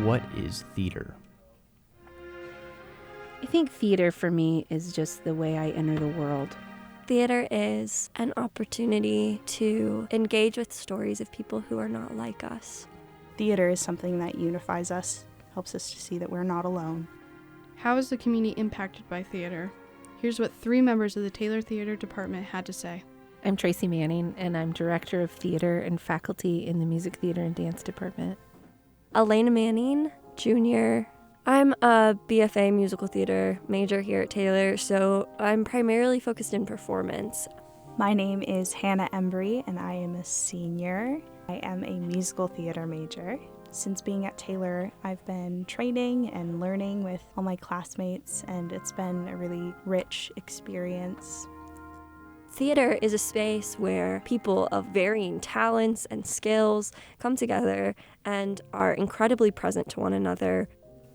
What is theater? I think theater for me is just the way I enter the world. Theater is an opportunity to engage with stories of people who are not like us. Theater is something that unifies us, helps us to see that we're not alone. How is the community impacted by theater? Here's what 3 members of the Taylor Theater Department had to say. I'm Tracy Manning, and I'm Director of Theater and Faculty in the Music Theater and Dance Department. Eleana Manning, Junior. I'm a BFA musical theater major here at Taylor, so I'm primarily focused in performance. My name is Hannah Embree, and I am a senior. I am a musical theater major. Since being at Taylor, I've been training and learning with all my classmates, and it's been a really rich experience. Theater is a space where people of varying talents and skills come together and are incredibly present to one another.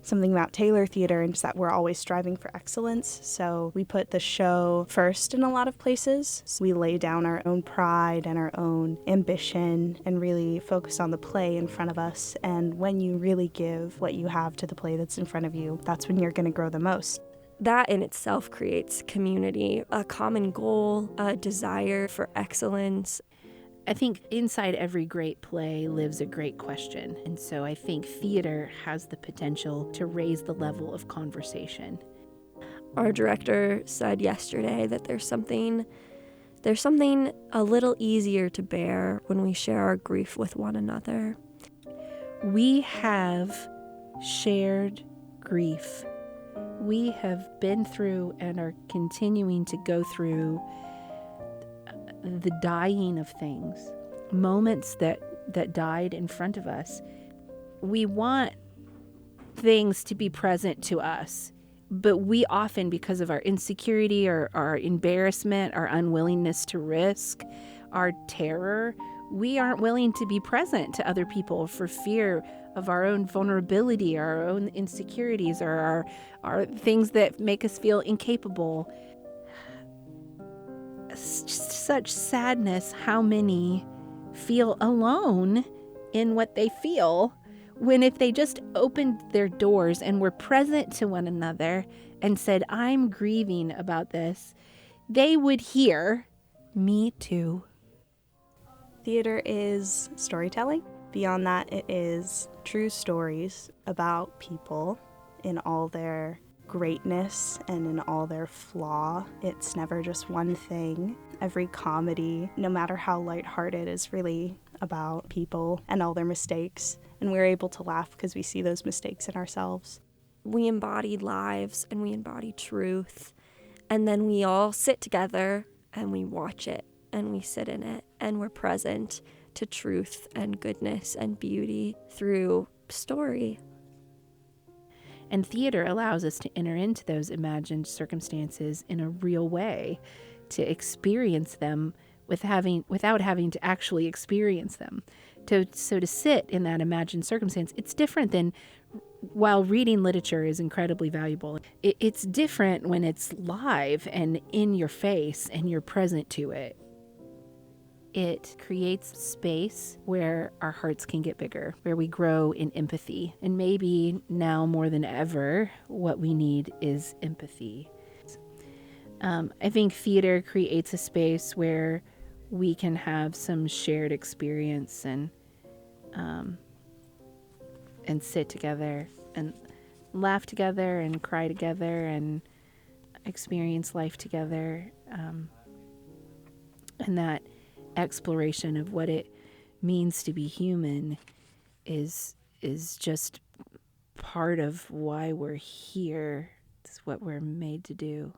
Something about Taylor Theater is that we're always striving for excellence, so we put the show first in a lot of places. So we lay down our own pride and our own ambition and really focus on the play in front of us. And when you really give what you have to the play that's in front of you, that's when you're going to grow the most. That in itself creates community, a common goal, a desire for excellence. I think inside every great play lives a great question, and so I think theater has the potential to raise the level of conversation. Our director said yesterday that there's something a little easier to bear when we share our grief with one another. We have shared grief. We have been through and are continuing to go through the dying of things, moments that died in front of us. We want things to be present to us, but we often, because of our insecurity or our embarrassment, our unwillingness to risk, our terror, we aren't willing to be present to other people for fear of our own vulnerability, our own insecurities, or our things that make us feel incapable. Such sadness how many feel alone in what they feel, when if they just opened their doors and were present to one another and said, I'm grieving about this, they would hear, me too. Theater is storytelling. Beyond that, it is true stories about people in all their greatness and in all their flaw. It's never just one thing. Every comedy, no matter how lighthearted, is really about people and all their mistakes. And we're able to laugh because we see those mistakes in ourselves. We embody lives and we embody truth. And then we all sit together and we watch it and we sit in it and we're present to truth and goodness and beauty through story. And theater allows us to enter into those imagined circumstances in a real way, to experience them without having to actually experience them. So to sit in that imagined circumstance, it's different than while reading literature is incredibly valuable. It's different when it's live and in your face and you're present to it. It creates space where our hearts can get bigger, where we grow in empathy. And maybe now more than ever, what we need is empathy. I think theater creates a space where we can have some shared experience and sit together and laugh together and cry together and experience life together. And that exploration of what it means to be human is just part of why we're here. It's what we're made to do.